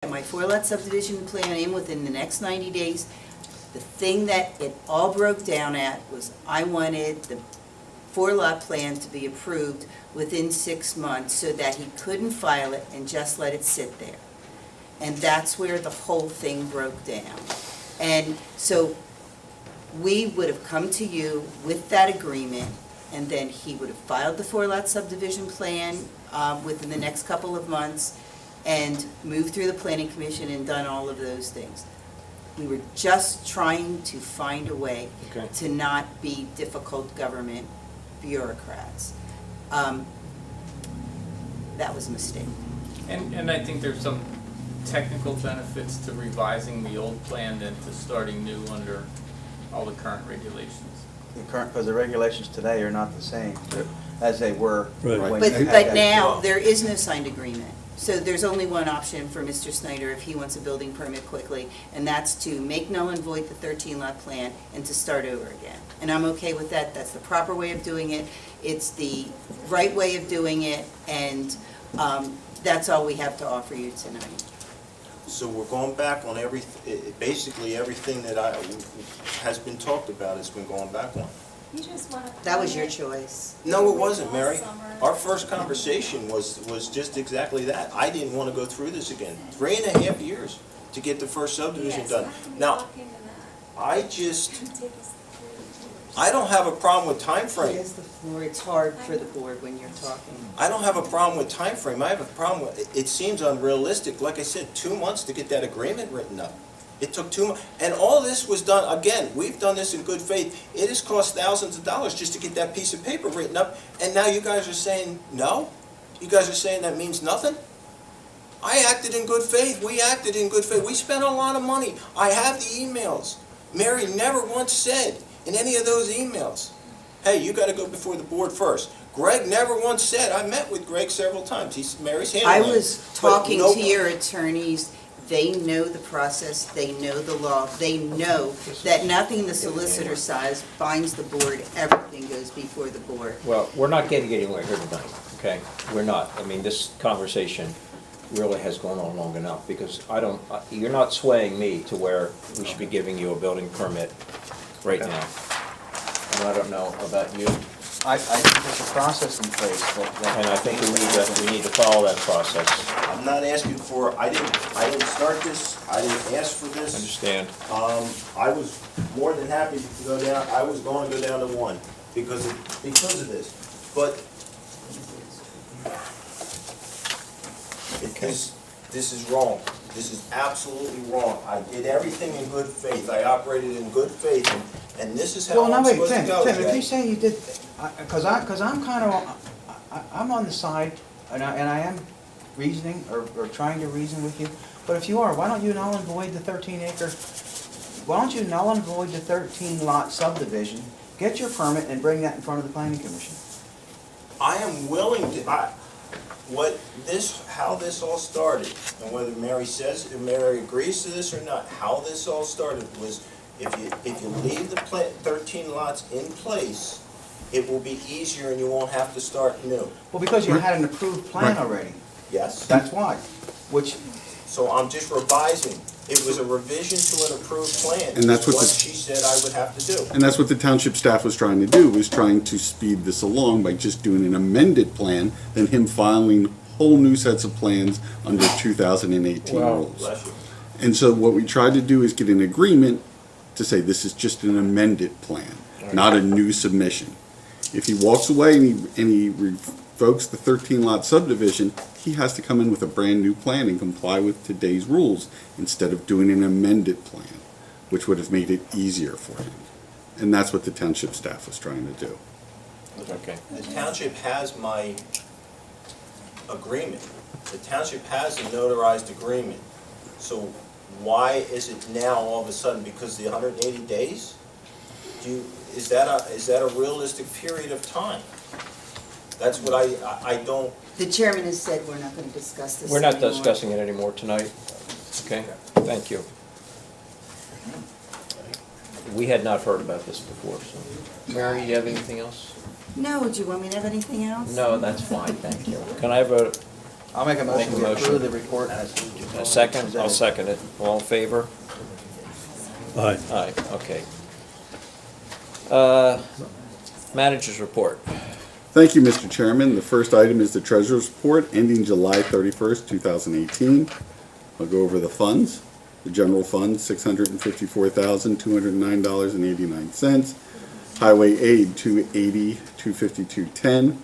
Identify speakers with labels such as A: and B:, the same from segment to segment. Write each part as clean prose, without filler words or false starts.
A: my 4-lot subdivision plan in within the next 90 days. The thing that it all broke down at was I wanted the 4-lot plan to be approved within 6 months so that he couldn't file it and just let it sit there. And that's where the whole thing broke down. And so we would have come to you with that agreement, and then he would have filed the 4-lot subdivision plan within the next couple of months and moved through the planning commission and done all of those things. We were just trying to find a way to not be difficult government bureaucrats. That was a mistake.
B: And I think there's some technical benefits to revising the old plan than to starting new under all the current regulations.
C: Because the regulations today are not the same as they were.
D: Right.
A: But now, there is no signed agreement. So there's only one option for Mr. Snyder if he wants a building permit quickly, and that's to make null and void the 13-lot plan and to start over again. And I'm okay with that. That's the proper way of doing it. It's the right way of doing it, and that's all we have to offer you tonight.
E: So we're going back on basically everything that has been talked about has been going back on.
F: You just want to.
A: That was your choice.
E: No, it wasn't, Mary. Our first conversation was just exactly that. I didn't want to go through this again. 3.5 years to get the first subdivision done. Now, I don't have a problem with time frame.
A: It is the floor. It's hard for the board when you're talking.
E: I don't have a problem with time frame. I have a problem with, it seems unrealistic. Like I said, 2 months to get that agreement written up. It took 2 months. And all this was done, again, we've done this in good faith. It has cost thousands of dollars just to get that piece of paper written up. And now you guys are saying no? You guys are saying that means nothing? I acted in good faith. We acted in good faith. We spent a lot of money. I have the emails. Mary never once said in any of those emails, hey, you got to go before the board first. Greg never once said, I met with Greg several times. Mary's handling it.
A: I was talking to your attorneys. They know the process. They know the law. They know that nothing the solicitor says binds the board. Everything goes before the board.
D: Well, we're not getting anywhere here tonight, okay? We're not. I mean, this conversation really has gone on long enough because you're not swaying me to where we should be giving you a building permit right now. And I don't know about you.
C: I think there's a process in place
D: And I think we need to follow that process.
E: I'm not asking for, I didn't start this, I didn't ask for this.
D: Understand?
E: I was more than happy to go down, I was going to go down to 1 because of this. But this is wrong. This is absolutely wrong. I did everything in good faith. I operated in good faith, and this is how I'm supposed to go,
C: Tim, if
E: Jay.
C: you say you did, because I'm kind of, I'm on the side, and I am reasoning, or trying to reason with you, but if you are, why don't you null and void the 13-acre, why don't you null and void the 13-lot subdivision, get your permit, and bring that in front of the planning commission?
E: I am willing to, how this all started, and whether Mary agrees to this or not, how this all started was, if you leave the 13 lots in place, it will be easier and you won't have to start new.
C: Well, because you had an approved plan already,
E: Yes?
C: that's why, which,
E: So I'm just revising. It was a revision to an approved plan.
G: And that's what
E: she said I would have to do.
G: And that's what the township staff was trying to do, was trying to speed this along by just doing an amended plan than him filing whole new sets of plans under 2018 rules.
E: Bless you.
G: And so what we tried to do is get an agreement to say this is just an amended plan, not a new submission. If he walks away and he revokes the 13-lot subdivision, he has to come in with a brand new plan and comply with today's rules instead of doing an amended plan, which would have made it easier for him. And that's what the township staff was trying to do.
D: Okay.
E: The township has my agreement. The township has a notarized agreement. So why is it now all of a sudden, because the 180 days? Is that a realistic period of time? That's what I don't.
A: The chairman has said we're not going to discuss this
D: We're not
A: anymore.
D: discussing it anymore tonight, okay? Thank you. We had not heard about this before, so. Mary, you have anything else?
A: No, do you want me to have anything else?
D: No, that's fine, thank you. Can I have a
C: I'll make a motion
D: Make a
C: to
D: motion.
C: approve the report as.
D: A second, I'll second it. All in favor?
F: Aye.
D: Aye, okay. Managers report.
G: Thank you, Mr. Chairman. The first item is the treasurer's report ending July 31st, 2018. I'll go over the funds. The general fund, $654,209.89. Highway aid, $252,10.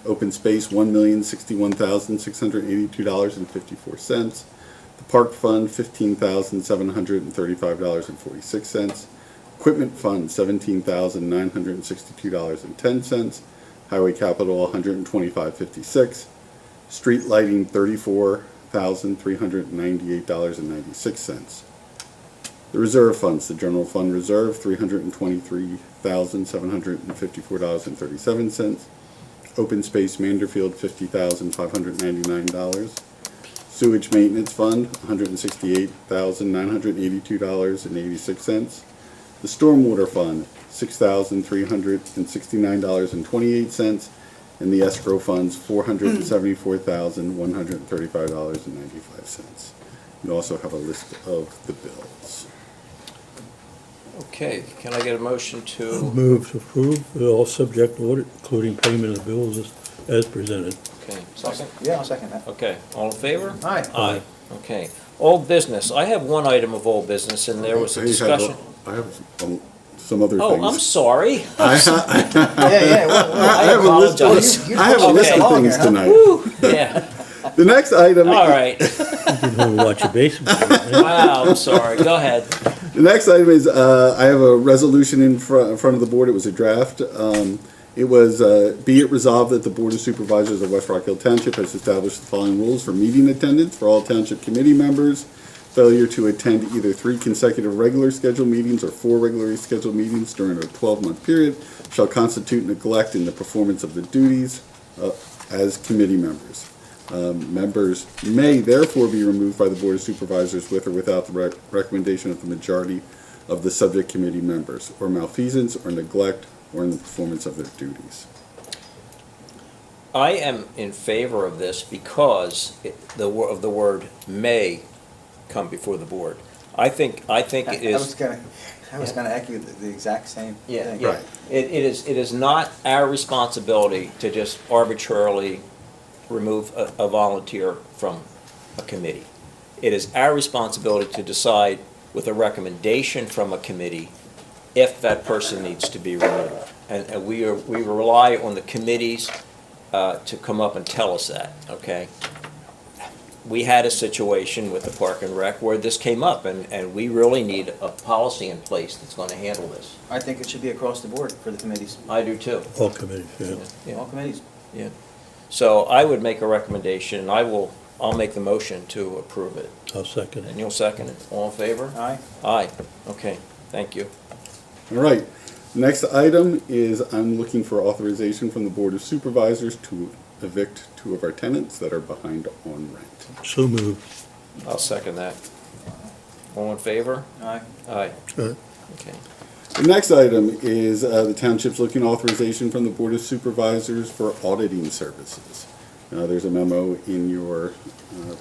G: Open space, $1,061,682.54. The park fund, $15,735.46. Equipment fund, $17,962.10. Highway capital, $125.56. Street lighting, $34,398.96. The reserve funds, the general fund reserve, $323,754.37. Open space Manderfield, $50,599. Sewage maintenance fund, $168,982.86. The stormwater fund, $6,369.28. And the escrow funds, $474,135.95. You also have a list of the bills.
D: Okay, can I get a motion to,
F: Move to approve, all subject to audit, including payment of bills as presented.
D: okay, second?
C: Yeah, I'll second that.
D: Okay, all in favor?
C: Aye.
D: Aye, okay. Old business, I have one item of old business, and there was a discussion.
G: I have some other
D: Oh,
G: things.
D: I'm sorry.
C: Yeah, yeah,
G: I have a list,
D: apologize.
C: you-
G: I have a list
C: Okay.
G: of things tonight.
D: Yeah,
G: The next item.
D: all right.
F: You can only watch your basement. right?
D: Wow, I'm sorry, go ahead.
G: The next item is, I have a resolution in front of the board. It was a draft. It was, be it resolved that the Board of Supervisors of West Rockhill Township has established the following rules for meeting attendance for all township committee members. Failure to attend either 3 consecutive regular scheduled meetings or 4 regularly scheduled meetings during a 12-month period shall constitute neglect in the performance of the duties as committee members. Members may therefore be removed by the Board of Supervisors with or without the recommendation of the majority of the subject committee members, or malfeasance or neglect or in the performance of their duties.
D: I am in favor of this because of the word may come before the board. I think it is.
C: I was gonna echo the exact same
D: Yeah,
C: thing.
D: yeah.
G: Right.
D: It is not our responsibility to just arbitrarily remove a volunteer from a committee. It is our responsibility to decide with a recommendation from a committee if that person needs to be removed. And we rely on the committees to come up and tell us that, okay? We had a situation with the Park and Rec where this came up, and we really need a policy in place that's gonna handle this.
C: I think it should be across the board for the committees,
D: I do too.
F: All committees, yeah.
D: Yeah.
C: all committees.
D: Yeah. So I would make a recommendation, and I'll make the motion to approve it.
F: I'll second
D: And
F: it.
D: you'll second it. All in favor?
C: Aye.
D: Aye. Okay, thank you.
G: All right. Next item is I'm looking for authorization from the Board of Supervisors to evict 2 of our tenants that are behind on rent.
F: So moved.
D: I'll second that. All in favor?
C: Aye.
D: Aye.
F: Aye.
D: Okay.
G: The next item is the township's looking authorization from the Board of Supervisors for auditing services. There's a memo in your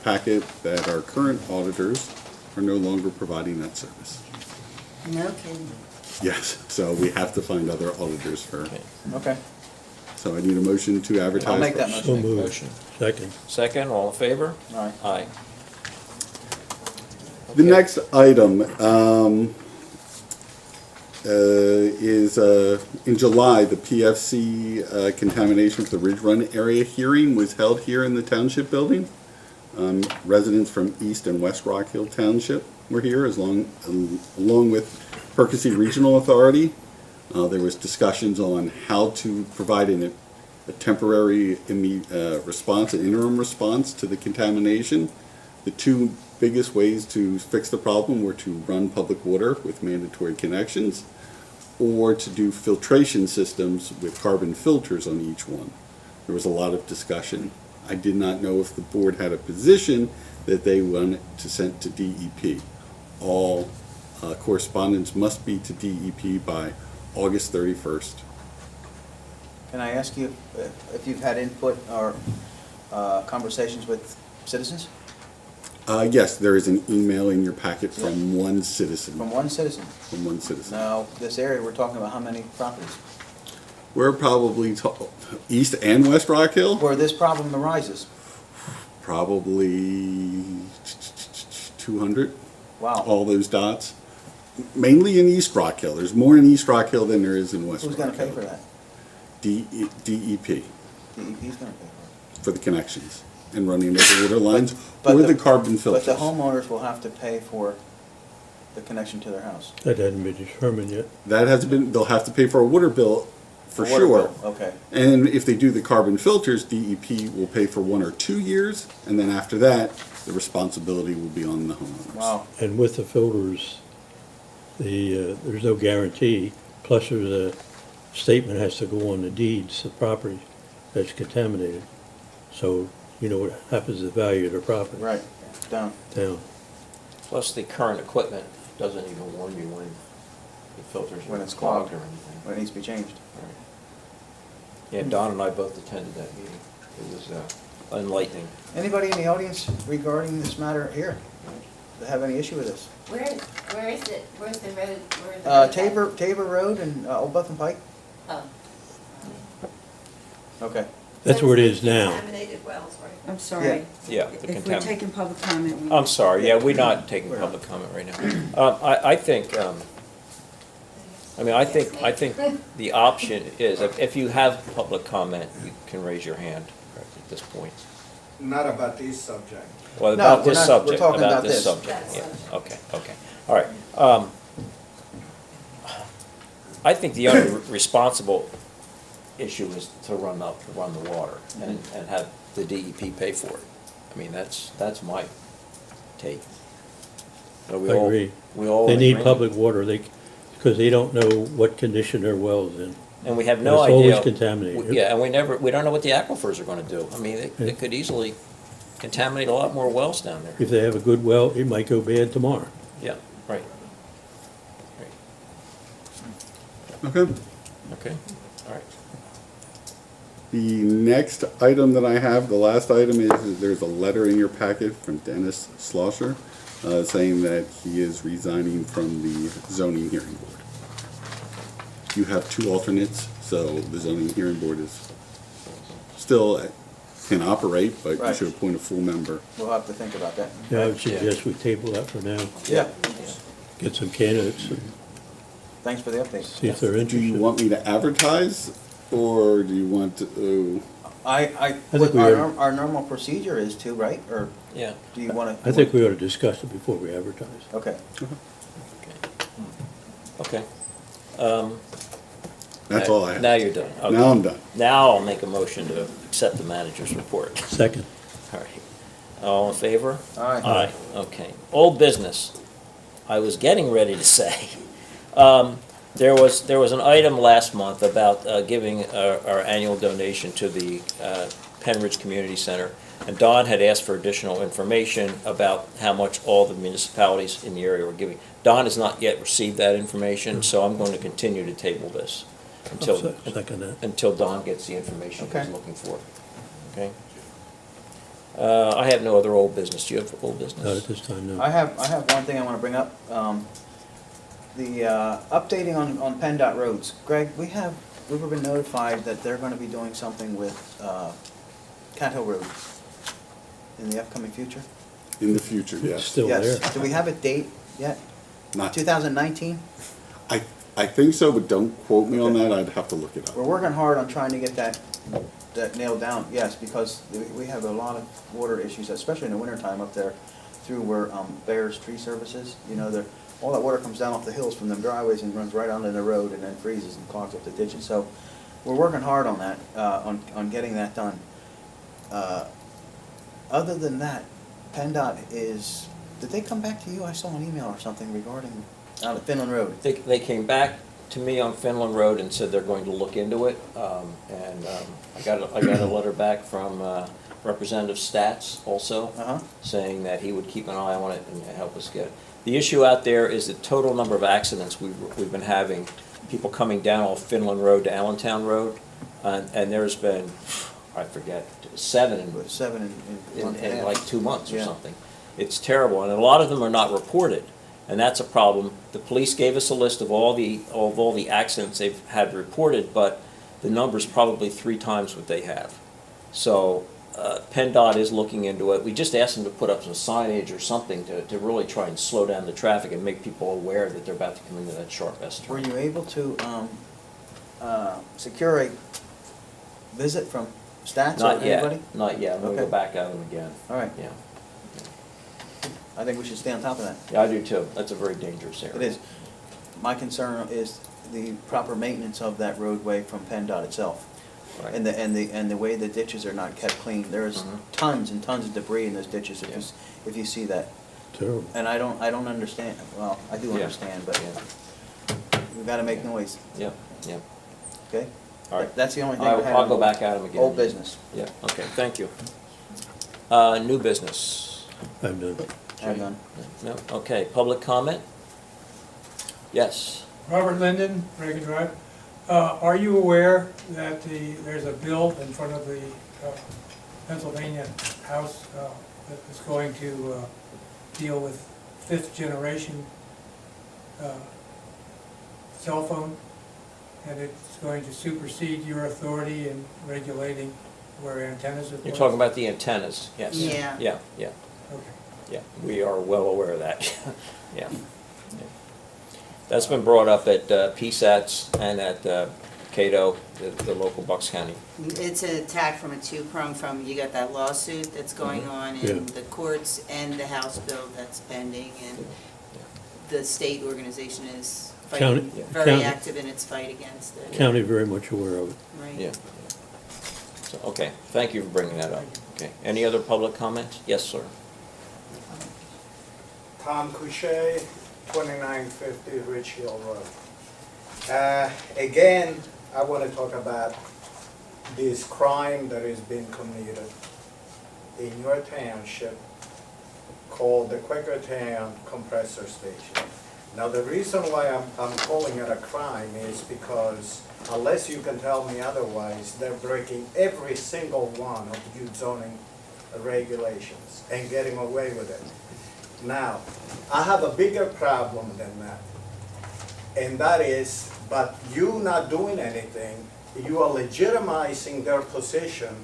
G: packet that our current auditors are no longer providing that service.
A: No kidding.
G: Yes, so we have to find other auditors for,
D: Okay.
C: Okay,
G: so I need a motion to advertise.
C: I'll make that
G: for-
C: motion.
F: So moved.
D: Motion.
F: Second.
D: Second, all in favor?
C: Aye.
D: Aye.
G: The
D: Okay.
G: next item is in July, the PFC contamination for the Ridge Run area hearing was held here in the Township Building. Residents from East and West Rockhill Township were here, along with Percy Regional Authority. There was discussions on how to provide a temporary response, an interim response to the contamination. The 2 biggest ways to fix the problem were to run public water with mandatory connections, or to do filtration systems with carbon filters on each one. There was a lot of discussion. I did not know if the board had a position that they wanted to send to DEP. All correspondence must be to DEP by August 31st.
C: Can I ask you if you've had input or conversations with citizens?
G: Yes, there is an email in your packet from one citizen.
C: From one citizen?
G: From one citizen.
C: Now, this area, we're talking about how many properties?
G: We're probably East and West Rockhill,
C: Where this problem arises?
G: probably 200,
C: Wow.
G: all those dots. Mainly in East Rockhill. There's more in East Rockhill than there is in West
C: Who's
G: Rockhill.
C: gonna pay for that?
G: DEP
C: DEP's gonna pay for it.
G: for the connections and running those water lines
C: But
G: or the carbon filters.
C: But the homeowners will have to pay for the connection to their house.
F: That hadn't been determined yet.
G: That hasn't been, they'll have to pay for a water bill for
C: Water
G: sure.
C: bill, okay.
G: And if they do the carbon filters, DEP will pay for 1 or 2 years, and then after that, the responsibility will be on the homeowners.
C: Wow.
F: And with the filters, there's no guarantee, plus there's a statement has to go on the deeds, the property that's contaminated. So, you know what happens to the value of the property
C: Right, down.
F: down.
D: Plus, the current equipment doesn't even warn you when the filters
C: When
D: are
C: it's
D: clogged
C: clogged.
D: or anything.
C: When it needs to be changed.
D: Right. Yeah, Don and I both attended that meeting. It was enlightening.
C: Anybody in the audience regarding this matter here that have any issue with this?
H: Where is it, where's the road, where's the road at?
C: Tabor Road and Old Buffin Pike?
H: Oh.
C: Okay.
F: That's where it is now.
H: Contaminated wells, right?
A: I'm sorry.
D: Yeah, the
A: If we're
D: contaminant.
A: taking public comment, we.
D: I'm sorry, yeah, we're not taking public comment right now. I think, I think the option is, if you have public comment, you can raise your hand at this point.
I: Not about this subject.
D: Well,
C: No,
D: about
C: we're
D: this
C: not- we're
D: subject,
C: talking
D: about
C: about
D: this
C: this.
D: subject,
H: That
D: yeah,
H: subject.
D: okay, all right. I think the only responsible issue is to run the water and have the DEP pay for it. I mean, that's my take. So we
F: I
D: all-
F: agree.
D: We all.
F: They need
D: agree?
F: public water, because they don't know what condition their well's in.
D: And we have no
F: It's
D: idea.
F: always contaminated.
D: Yeah, and we don't know what the aquifers are gonna do. I mean, they could easily contaminate a lot more wells down there.
F: If they have a good well, it might go bad tomorrow.
D: Yeah, right.
G: Okay.
D: Okay, all right.
G: The next item that I have, the last item is there's a letter in your packet from Dennis Schlosser saying that he is resigning from the zoning hearing board. You have 2 alternates, so the zoning hearing board is still can operate, but you
C: Right.
G: should appoint a full member.
C: We'll have to think about that.
F: Yeah, I would suggest we table that for now,
C: Yeah.
F: get some candidates and
C: Thanks for the update.
F: see if they're
G: Do you
F: interested.
G: want me to advertise, or do you want to?
F: think we ought-
C: Our normal procedure is to, right? Or
D: Yeah.
C: do you want to?
F: I think we ought to discuss it before we advertise.
C: Okay.
D: Okay.
G: That's all I have.
D: Now you're done. Okay.
G: Now I'm done.
D: Now I'll make a motion to accept the manager's report.
F: Second,
D: All right. All in favor?
C: Aye.
D: Aye, okay. Old business. I was getting ready to say, there was an item last month about giving our annual donation to the Penn Ridge Community Center. And Don had asked for additional information about how much all the municipalities in the area were giving. Don has not yet received that information, so I'm going to continue to table this until,
F: second that.
D: until Don gets the information he's
C: Okay.
D: looking for. Okay? I have no other old business. Do you have old business?
F: Not at this time, no.
C: I have one thing I want to bring up. The updating on Penndot roads. Greg, we've been notified that they're going to be doing something with Cat Hill Road in the upcoming future.
G: In the future,
F: It's
G: yes.
F: still there.
C: Yes. Do we have a date yet?
G: Not,
C: 2019?
G: I think so, but don't quote me on
C: Okay.
G: that. I'd have to look it
C: We're
G: up.
C: working hard on trying to get that nailed down, yes, because we have a lot of water issues, especially in the wintertime up there through where Bear's Tree Services, you know, all that water comes down off the hills from them driveways and runs right onto the road and then freezes and clogs up the ditches. So we're working hard on that, on getting that done. Other than that, PennDOT did they come back to you? I saw an email or something regarding out at Finland Road.
D: They came back to me on Finland Road and said they're going to look into it. And I got a letter back from Representative Stats also,
C: Uh-huh.
D: saying that he would keep an eye on it and help us get it. The issue out there is the total number of accidents we've been having, people coming down off Finland Road to Allentown Road, and there's been, I forget, 7
C: But 7 in month and a
D: in
C: half.
D: like 2 months or
C: Yeah.
D: something. It's terrible, and a lot of them are not reported, and that's a problem. The police gave us a list of all the accidents they've had reported, but the number's probably 3 times what they have. So, Penndot is looking into it. We just asked them to put up some signage or something to really try and slow down the traffic and make people aware that they're about to come into that sharp S
C: Were
D: turn.
C: you able to secure a visit from Stats or
D: Not
C: anybody?
D: yet, not yet. I'm gonna go
C: Okay.
D: back at them again.
C: All right,
D: Yeah.
C: I think we should stay on top of that.
D: Yeah, I do too. That's a very dangerous area.
C: It is. My concern is the proper maintenance of that roadway from PennDOT itself.
D: Right.
C: And the way the ditches are not kept clean. There's
D: Mhm.
C: tons and tons of debris in those ditches if
D: Yeah.
C: if you see that.
F: Terrible.
C: And I don't understand, well, I do
D: Yeah.
C: understand, but
D: Yeah.
C: we've gotta make noise,
D: Yeah, yeah.
C: okay?
D: All right.
C: That's the only thing I had.
D: I'll
C: on
D: go back at them again.
C: Old business.
D: Yeah, okay, thank you. New business?
F: I'm done.
C: I'm done.
D: No, okay, public comment? Yes.
J: Robert Linden, Reagan Drive. Are you aware that there's a bill in front of the Pennsylvania House that is going to deal with fifth generation cell phone? And it's going to supersede your authority in regulating where antennas are placed?
D: You're talking about the antennas, yes.
A: Yeah.
D: Yeah, yeah,
J: Okay.
D: yeah, we are well aware of that, yeah. Yeah. That's been brought up at PSATS and at Cato, the local Bucks County.
A: It's an attack from a two-prong from, you got that lawsuit that's going
D: Mhm.
A: on
F: Yeah.
A: in the courts and the House bill that's pending, and the state organization is
F: County-
A: fighting, very
F: county-
A: active in its fight against it.
F: County very much aware of it.
A: Right.
D: Yeah. So, okay, thank you for bringing that up. Okay, any other public comments? Yes, sir.
I: Tom Couchet, 2950 Rich Hill Road. Again, I want to talk about this crime that is being committed in your township called the Quakertown Compressor Station. Now, the reason why I'm calling it a crime is because, unless you can tell me otherwise, they're breaking every single one of your zoning regulations and getting away with it. Now, I have a bigger problem than that. And that is, but you not doing anything, you are legitimizing their position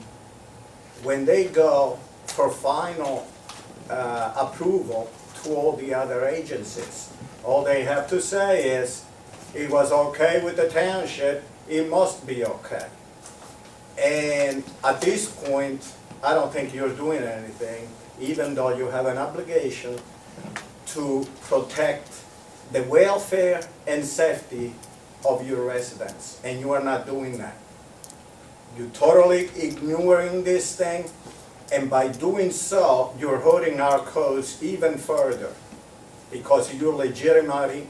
I: when they go for final approval to all the other agencies. All they have to say is, it was okay with the township, it must be okay. And at this point, I don't think you're doing anything, even though you have an obligation to protect the welfare and safety of your residents, and you are not doing that. You're totally ignoring this thing, and by doing so, you're hurting our cause even further, because you're legitimizing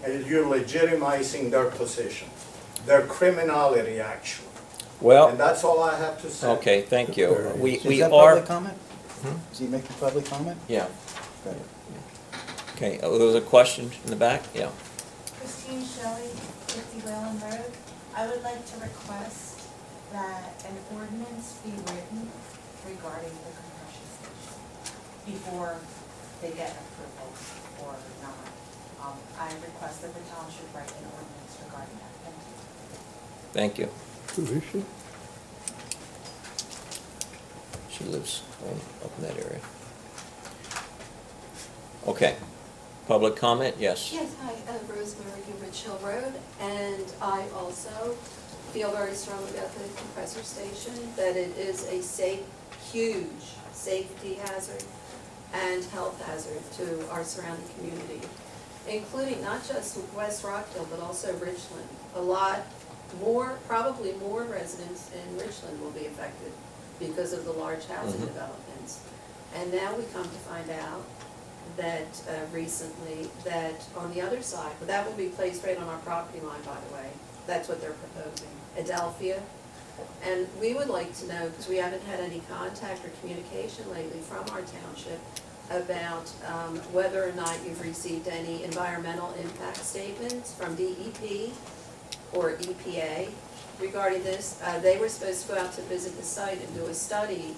I: their position, their criminality, actually. And
D: Well,
I: that's all I have to say.
D: okay, thank you.
C: Is
D: We
C: that
D: are,
C: public comment? Is he making public comment?
D: yeah,
C: Okay.
D: okay, there was a question in the back? Yeah.
H: Christine Shelley, 50 Whalen Road. I would like to request that an ordinance be written regarding the compression station before they get approval or not. I request that the town should write an ordinance regarding that. Thank you.
D: Thank you.
F: Who is she?
D: She lives up in that area. Okay. Public comment? Yes.
K: Yes, hi, Rosemary, Rich Hill Road, and I also feel very strongly about the compressor station, that it is a huge safety hazard and health hazard to our surrounding community, including not just West Rockhill, but also Richland. A lot more, probably more residents in Richland will be affected because of the large housing
D: Mhm.
K: developments. And now we come to find out that recently, that on the other side, but that will be placed right on our property line, by the way. That's what they're proposing, Adelphia. And we would like to know, because we haven't had any contact or communication lately from our township, about whether or not you've received any environmental impact statements from DEP or EPA regarding this. They were supposed to go out to visit the site and do a study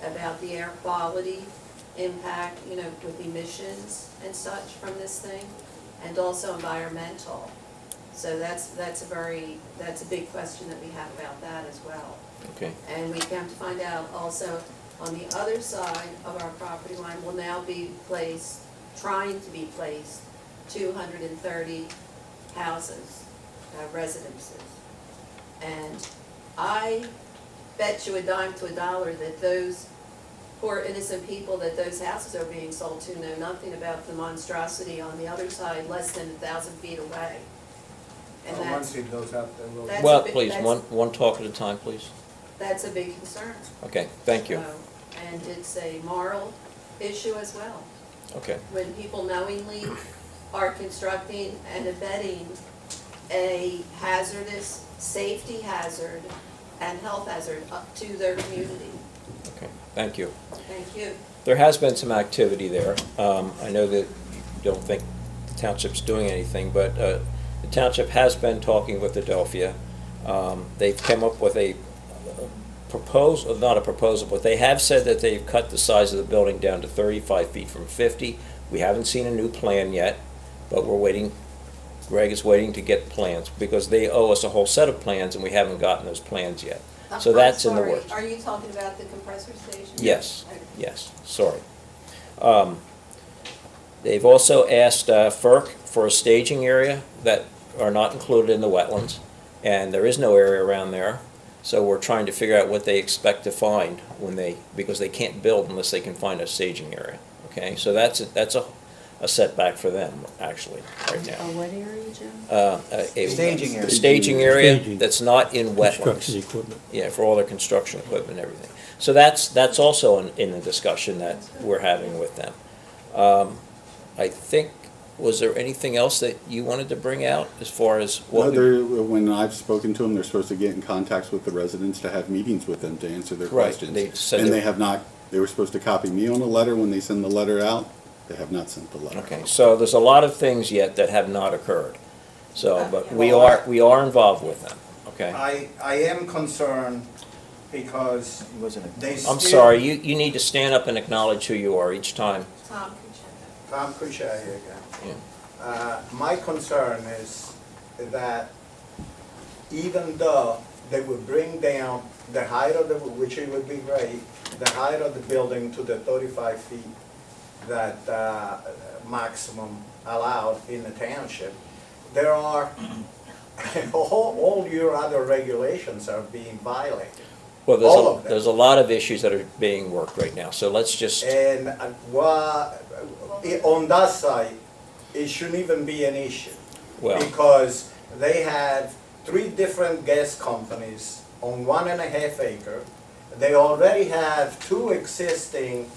K: about the air quality impact, you know, with emissions and such from this thing, and also environmental. So that's a big question that we have about that as well.
D: Okay.
K: And we come to find out also, on the other side of our property line will now be placed, trying to be placed, 230 houses, residences. And I bet you a dime to a dollar that those poor innocent people that those houses are being sold to know nothing about the monstrosity on the other side, less than 1,000 feet away. And
I: Once it goes out, then we'll.
K: That's
D: Well,
K: a bit-
D: please,
K: that's-
D: one talk at a time, please.
K: That's a big concern.
D: Okay, thank you.
K: So, and it's a moral issue as well.
D: Okay,
K: When people knowingly are constructing and abetting a hazardous, safety hazard and health hazard up to their community.
D: okay, thank you.
K: Thank you.
D: There has been some activity there. I know that you don't think the township's doing anything, but the township has been talking with Adelphia. They've come up with a proposal, not a proposal, but they have said that they've cut the size of the building down to 35 feet from 50. We haven't seen a new plan yet, but we're waiting. Greg is waiting to get plans because they owe us a whole set of plans and we haven't gotten those plans yet. So that's in the
K: I'm sorry,
D: works.
K: are you talking about the compressor station?
D: Yes,
K: Okay.
D: yes, sorry. They've also asked FERC for a staging area that are not included in the wetlands, and there is no area around there. So we're trying to figure out what they expect to find because they can't build unless they can find a staging area, okay? So that's a setback for them, actually, right now.
A: what area, Jim?
C: Staging area.
D: A staging area
F: Staging.
D: that's not in
F: Construction
D: wetlands.
F: equipment.
D: Yeah, for all their construction equipment and everything. So that's also in the discussion that we're having with them. I think, was there anything else that you wanted to bring out as far as what?
G: When I've spoken to them, they're supposed to get in contact with the residents to have meetings with them to answer their
D: Right,
G: questions.
D: they said
G: And
D: they-
G: they have not, they were supposed to copy me on the letter when they send the letter out. They have not sent the letter.
D: Okay, so there's a lot of things yet that have not occurred. So, but we
I: Well,
D: are involved with them, okay?
I: I am concerned because
C: He wasn't.
I: they still.
D: I'm sorry, you need to stand up and acknowledge who you are each time.
K: Tom Kuchek.
I: Tom Kuchar here again.
D: Yeah.
I: My concern is that even though they would bring down the height of the, which it would be great, the height of the building to the 35 feet that maximum allowed in the township, there are, all your other regulations are being violated.
D: Well,
I: All of them.
D: there's a lot of issues that are being worked right now, so let's just,
I: And on that side, it shouldn't even be an issue.
D: well,
I: Because they have 3 different gas companies on 1.5 acre. They already have 2 existing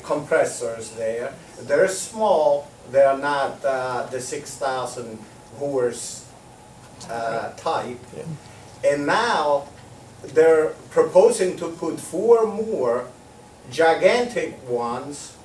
I: compressors there. They're small, they're not the 6,000 horse type.
D: Yeah.
I: And now, they're proposing to put 4 more gigantic ones.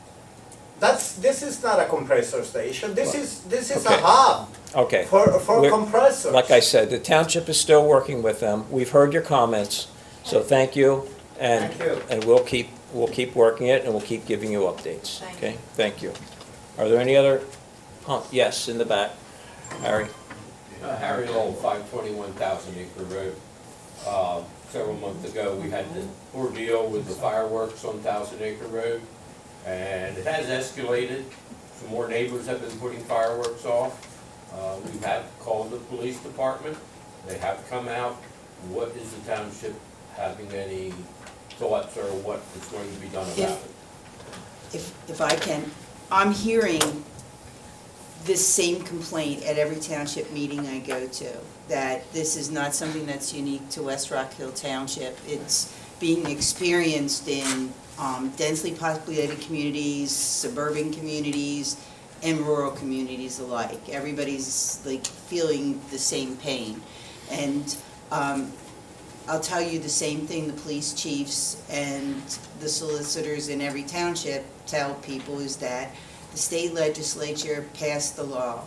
I: This is not a compressor station, this is a
D: Okay.
I: hub
D: okay.
I: for
D: We're-
I: compressors.
D: Like I said, the township is still working with them. We've heard your comments, so thank you.
I: Thank you.
D: And we'll keep working it and we'll keep giving you updates,
K: Thank
D: okay? Thank you. Are there any other, yes, in the back, Harry?
L: Harry Lowell, 521 Thousand Acre Road. Several months ago, we had the ordeal with the fireworks on Thousand Acre Road, and it has escalated. Some more neighbors have been putting fireworks off. We've had called the police department. They have come out. What is the township having any thoughts or what is going to be done about it?
A: If I can, I'm hearing this same complaint at every township meeting I go to, that this is not something that's unique to West Rockhill Township. It's being experienced in densely populated communities, suburban communities, and rural communities alike. Everybody's like feeling the same pain. And I'll tell you the same thing the police chiefs and the solicitors in every township tell people is that the state legislature passed the law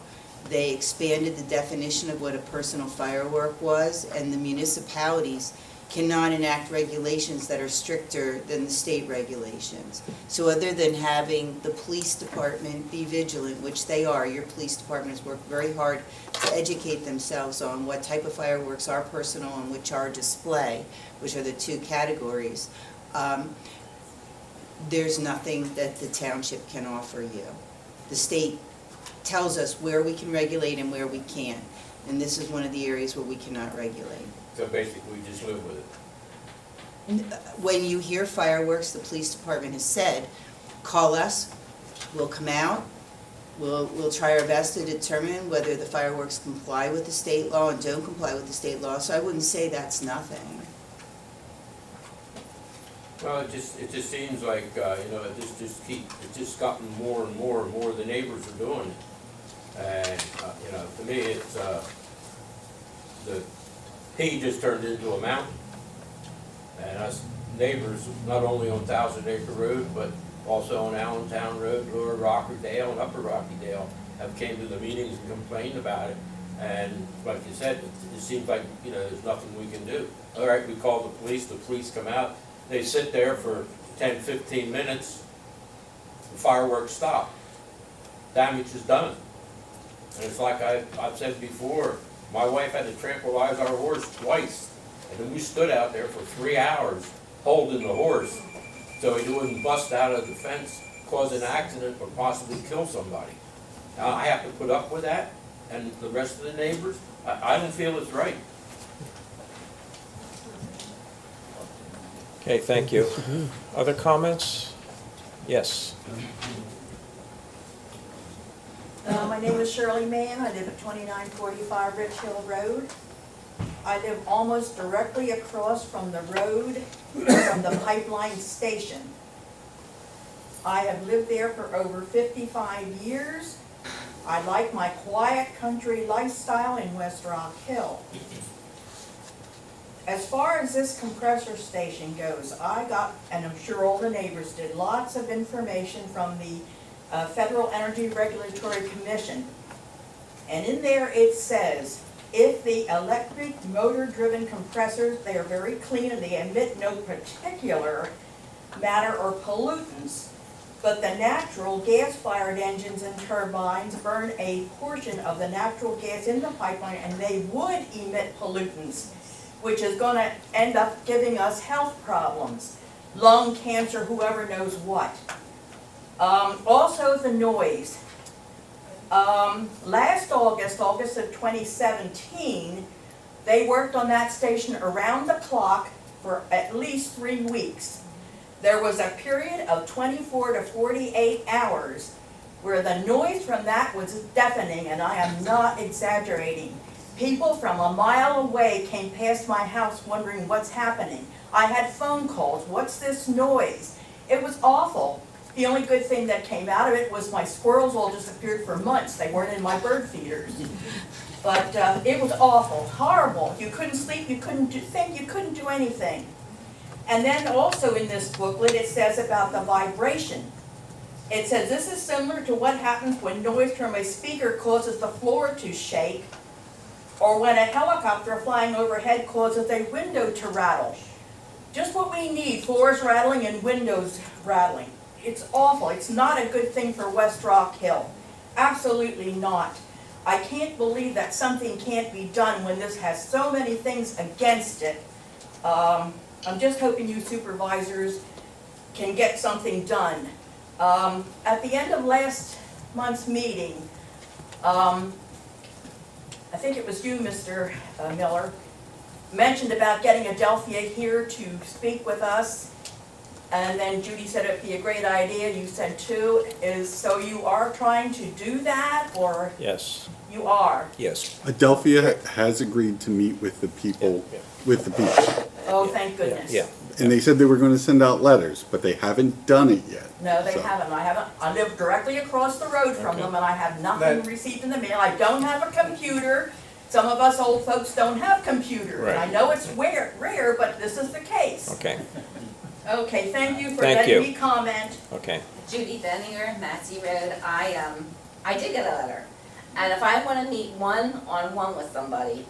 A: They expanded the definition of what a personal firework was, and the municipalities cannot enact regulations that are stricter than the state regulations. So other than having the police department be vigilant, which they are, your police department has worked very hard to educate themselves on what type of fireworks are personal and which are display, which are the two categories. There's nothing that the township can offer you. The state tells us where we can regulate and where we can't, and this is one of the areas where we cannot regulate.
L: So basically, we just live with it.
A: When you hear fireworks, the police department has said, call us, we'll come out, we'll try our best to determine whether the fireworks comply with the state law and don't comply with the state law, so I wouldn't say that's nothing.
L: Well, it just seems like, it's just gotten more and more and more, the neighbors are doing it. And, to me, it's, the P just turned into a mountain. And us neighbors, not only on Thousand Acre Road, but also on Allentown Road, Lower Rockerdale and Upper Rockydale, have came to the meetings and complained about it. And like you said, it seems like, there's nothing we can do. All right, we call the police come out, they sit there for 10, 15 minutes, the fireworks stop. Damage is done. And it's like I've said before, my wife had to tranquilize our horse twice. And then we stood out there for 3 hours holding the horse so he wouldn't bust out of the fence, cause an accident, or possibly kill somebody. Now, I have to put up with that, and the rest of the neighbors, I don't feel it's right.
D: Okay, thank you. Other comments? Yes.
M: My name is Shirley Mann. I live at 2945 Rich Hill Road. I live almost directly across from the road from the pipeline station. I have lived there for over 55 years. I like my quiet country lifestyle in West Rockhill. As far as this compressor station goes, I got, and I'm sure all the neighbors did, lots of information from the Federal Energy Regulatory Commission. And in there it says, if the electric motor-driven compressors, they are very clean and they emit no particular matter or pollutants, but the natural gas-fired engines and turbines burn a portion of the natural gas in the pipeline and they would emit pollutants, which is going to end up giving us health problems, lung cancer, whoever knows what. Also the noise. Last August of 2017, they worked on that station around the clock for at least 3 weeks. There was a period of 24 to 48 hours where the noise from that was deafening, and I am not exaggerating. People from a mile away came past my house wondering what's happening. I had phone calls, what's this noise? It was awful. The only good thing that came out of it was my squirrels all disappeared for months. They weren't in my bird feeders. But it was awful, horrible. You couldn't sleep, you couldn't think, you couldn't do anything. And then also in this booklet it says about the vibration. It says this is similar to what happens when noise from a speaker causes the floor to shake, or when a helicopter flying overhead causes a window to rattle. Just what we need, floors rattling and windows rattling. It's awful. It's not a good thing for West Rockhill. Absolutely not. I can't believe that something can't be done when this has so many things against it. I'm just hoping you supervisors can get something done. At the end of last month's meeting, I think it was you, Mr. Miller, mentioned about getting Adelphia here to speak with us. And then Judy said it'd be a great idea, you said too. So you are trying to do that, or?
D: Yes.
M: You are?
D: Yes.
G: Adelphia has agreed to meet with the people, with the people.
M: Oh, thank goodness.
D: Yeah.
G: And they said they were going to send out letters, but they haven't done it yet.
M: No, they
G: So-
M: haven't. I live directly across the road from them, and I have nothing received in the mail. I don't have a computer. Some of us old folks don't have computers.
D: Right.
M: I know it's rare, but this is the case.
D: Okay,
M: Okay, thank you for
D: Thank you.
M: letting me comment.
D: okay.
N: Judy Benninger, Massey Road. I did get a letter. And if I wanna meet one-on-one with somebody,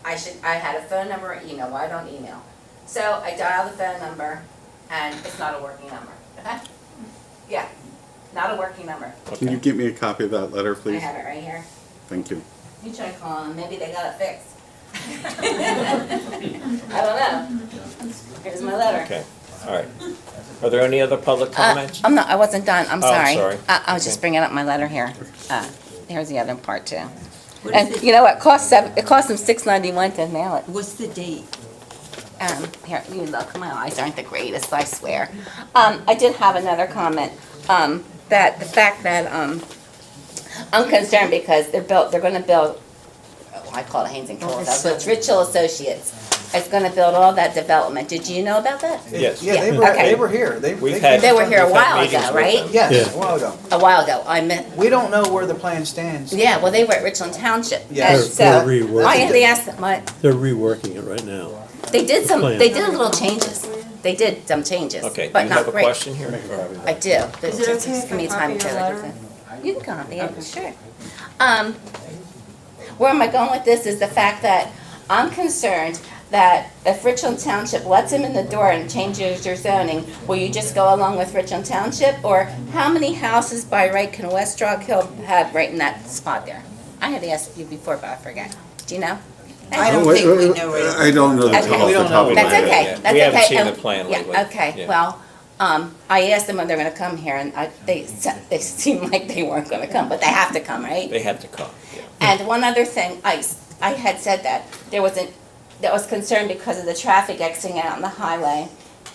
N: I had a phone number or email, well, I don't email. So I dial the phone number, and it's not a working number, okay? Yeah, not a working number.
G: Can you get me a copy of that letter,
N: I
G: please?
N: have it right here.
G: Thank you.
N: You try calling them, maybe they got it fixed. I don't know. Here's my letter.
D: Okay, all right. Are there any other public comments?
N: I wasn't done, I'm
D: Oh,
N: sorry.
D: sorry.
N: I was
D: Okay.
N: just bringing up my letter here. Here's the other part too.
A: What
N: And
A: is
N: you know what, it cost them $6.91 to mail it.
A: What's the date?
N: Here, you look, my eyes aren't the greatest, I swear. I did have another comment, that the fact that, I'm concerned because they're gonna build, I call it Haynes and Killis, but it's Richell Associates. It's gonna build all that development. Did you know about that?
D: Yes.
C: Yeah, they
N: Yeah,
C: were,
N: okay.
C: they were here.
D: We've had-
N: They were here a
D: We've had
N: while
D: meetings
N: ago,
D: with
N: right?
D: them.
C: Yes,
F: Yeah.
C: a while ago.
N: A while ago, I meant,
C: We don't know where the plan stands.
N: yeah, well, they were at Richland Township.
C: Yeah.
N: And
F: They're
N: so,
F: reworking
N: I had to
F: it.
N: ask them, what,
F: They're reworking it right now.
N: they did
F: Plan.
N: they did a little changes. They did some changes,
D: Okay, do
N: but
D: you
N: not
D: have a
N: great.
D: question here?
N: I do.
A: Is it okay
N: Just
A: if
N: give me
A: I
N: time
A: copy
N: to
A: your letter?
N: You can copy it, sure. Where am I going with this is the fact that I'm concerned that if Richland Township lets them in the door and changes their zoning, will you just go along with Richland Township? Or how many houses by right can West Rockhill have right in that spot there? I had asked you before, but I forgot. Do you know?
A: I don't
G: Oh, wait,
A: think we
G: wait,
A: know
G: wait,
A: right.
G: I don't know the
N: Okay.
G: top off
C: We
G: the
C: don't
G: top
C: know.
G: of my
N: That's
G: head.
N: okay,
D: Yeah,
N: that's okay.
D: we haven't seen
N: And-
D: the plan lately.
N: Yeah, okay,
D: Yeah.
N: well, I asked them when they're gonna come here, and they seemed like they weren't gonna come, but they have to come, right?
D: They have to come, yeah.
N: And one other thing, I had said that that was concerned because of the traffic exiting out on the highway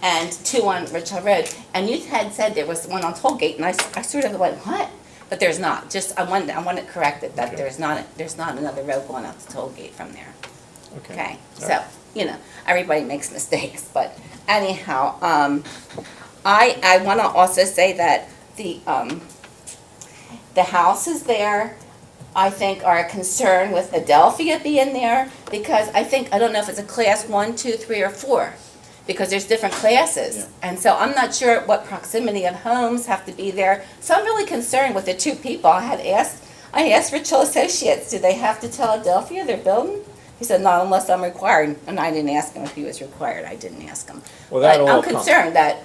N: and 2 on Richland Road. And you had said there was one on Tollgate, and I sort of went, what? But there's not, just, I want it corrected, that
D: Okay.
N: there's not another road going out to Tollgate from there. Okay,
D: All
N: so, everybody makes mistakes, but anyhow, I wanna also say that the houses there, I think, are a concern with Adelphia being there, because I don't know if it's a class 1, 2, 3, or 4, because there's different classes.
C: Yeah.
N: And so I'm not sure what proximity of homes have to be there, so I'm really concerned with the 2 people. I asked Richell Associates, do they have to tell Adelphia they're building? He said, not unless I'm required, and I didn't ask him if he was required, I didn't ask him.
D: Well, that
N: But
D: all
N: I'm
D: comes-
N: concerned that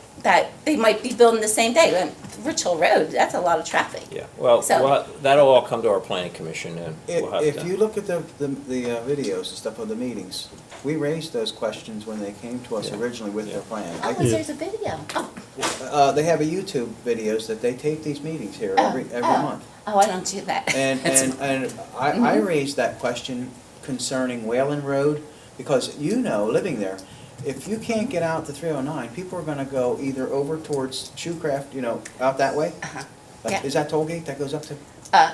N: they might be building the same day, and Richell Road, that's a lot of traffic.
D: Yeah, well,
N: So-
D: that'll all come to our planning commission and we'll have to.
C: If you look at the videos and stuff of the meetings, we raised those questions when they came to us
D: Yeah.
C: originally with their
N: Oh,
C: plan.
N: there's a video. Oh,
C: They have a YouTube videos that they tape these meetings here every
N: oh.
C: month.
N: Oh, I don't do that.
C: And I
N: Mhm.
C: raised that question concerning Whalen Road, because living there, if you can't get out to 309, people are gonna go either over towards Shoecraft, out that way.
N: Uh-huh.
C: Like,
N: Yeah.
C: is that toll gate that goes up to?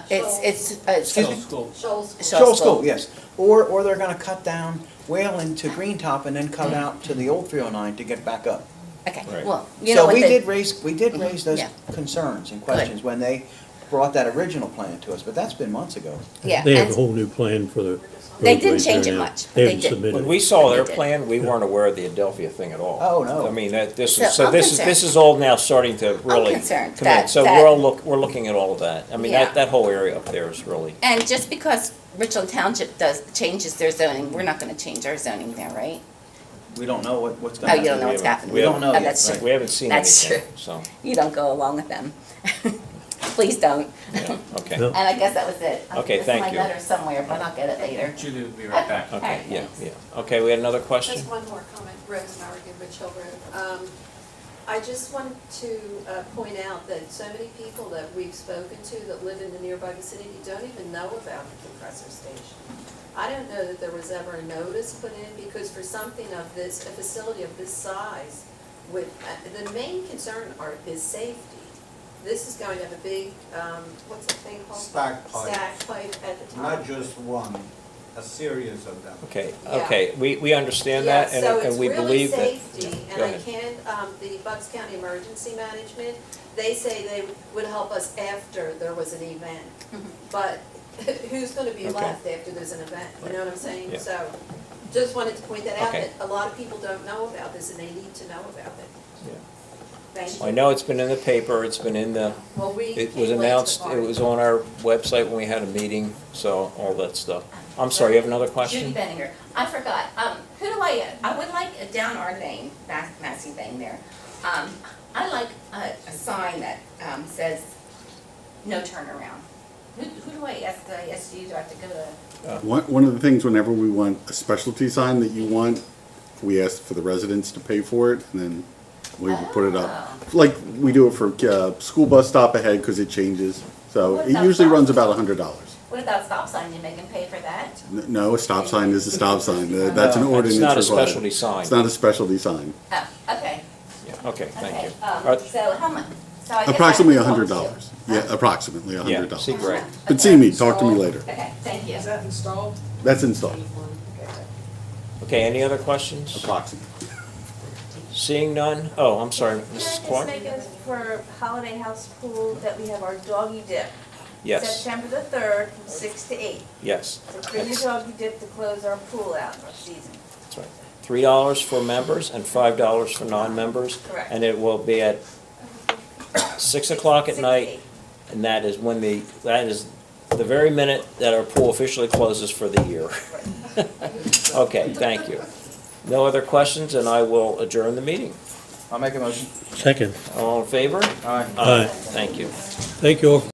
N: Excuse me?
B: School.
K: Shoals.
C: Shoal School, yes. Or they're gonna cut down Whalen to Green Top and then cut out to the old 309 to get back up.
N: Okay,
D: Right.
N: well, you know
C: So
N: what
C: we
N: the-
C: did raise those
N: Yeah.
C: concerns and questions when they brought that original plan to us, but that's been months ago.
N: Yeah,
F: They have a
N: and
F: whole new plan for the
N: They didn't
F: roadways
N: change
F: there
N: it
F: now.
N: much, but
F: They
N: they
F: haven't
N: did.
F: submitted.
D: When we saw their
N: They did.
D: plan, we weren't aware of the Adelphia thing at all.
C: Oh, no.
D: I mean, this
N: So
D: is, so
N: I'm
D: this
N: concerned.
D: is all now starting to really come
N: concerned
D: in.
N: that-
D: So
N: that-
D: we're looking at all of that. I mean,
N: Yeah.
D: that whole area up there is really,
N: and just because Richland Township changes their zoning, we're not gonna change our zoning there, right?
C: We don't know what's
N: Oh,
C: gonna happen.
N: you don't know what's happening.
C: We don't know
N: Oh,
C: yet.
N: that's
C: right.
N: true.
D: we haven't seen
N: That's
D: anything,
N: true.
D: so,
N: You don't go along with them. Please don't.
D: yeah, okay.
F: No.
N: And I guess that was it.
D: Okay,
N: It's
D: thank
N: my
D: you.
N: letter somewhere, but I'll get it later.
B: Julie will be right back.
D: Okay,
N: Alright,
D: yeah,
N: thanks.
D: yeah. Okay, we had another question?
K: Just one more comment, Rose Maury, Richell Road. I just wanted to point out that so many people that we've spoken to that live in the nearby vicinity don't even know about the compressor station. I don't know that there was ever a notice put in, because for something of this, a facility of this size, with, the main concern is safety. This is going to have a big, what's the thing called?
I: Stack pipe.
K: Stack pipe at the top.
I: Not just one, a series of them.
D: Okay,
K: Yeah.
D: okay, we understand that, and we believe that.
K: So it's really safety,
D: Go
K: and I
D: ahead.
K: can't, the Bucks County Emergency Management, they say they would help us after there was an event. But who's gonna be
D: Okay.
K: left after there's an event, you know what I'm saying?
D: Yeah.
K: So, just wanted to point that out,
D: Okay.
K: that a lot of people don't know about this and they need to know about it.
D: Yeah.
N: Thank you.
D: I know it's been in the paper, it's been in the,
N: Well, we
D: it
N: came
D: was
N: late to
D: announced,
N: the
D: it was on our website when we had a meeting, so all that stuff. I'm sorry, you have another
N: Judy
D: question?
N: Benninger. I forgot, who do I would like down our lane, Massey thing there. I'd like a sign that, says, no turnaround. Who do I ask? Do I ask you, do I have to go to?
G: One of the things, whenever we want a specialty sign that you want, we ask for the residents to pay for it, and then we will put it up. Like, we do it for, school bus stop ahead, because it changes, so
N: What
G: it
N: about
G: usually
N: stop
G: runs about
N: sign?
G: $100.
N: What about stop sign? You make them pay for that?
G: No, a stop sign is a stop sign, that's an
D: No,
G: ordinance
D: it's not a
G: required.
D: specialty sign.
G: It's not a specialty sign.
N: Oh, okay,
D: Yeah, okay, thank
N: okay.
D: you. All right.
N: So how much? So I guess I
G: Approximately
N: have to talk
G: $100.
N: to you.
G: Yeah, approximately
D: Yeah,
G: $100.
D: see Greg.
G: But see me, talk to me later.
N: Okay, thank you.
O: Is that installed?
G: That's installed,
D: Okay, any other questions?
G: approximately.
D: Seeing none? Oh, I'm sorry, Mrs.
H: Can I just
D: Clark?
H: make it for Holiday House Pool that we have our doggy dip?
D: Yes,
H: September the 3rd from 6 to 8.
D: yes.
H: So bring your doggy dip to close our pool out for season.
D: That's right. $3 for members and $5 for non-members.
H: Correct.
D: And it will be at 6 o'clock at
H: 6 to
D: night,
H: 8.
D: and that is the very minute that our pool officially closes for the year. Okay, thank you. No other questions, and I will adjourn the meeting.
C: I'll make a motion.
F: Second.
D: All in favor?
C: Aye.
F: Aye.
D: Thank you.
F: Thank you all for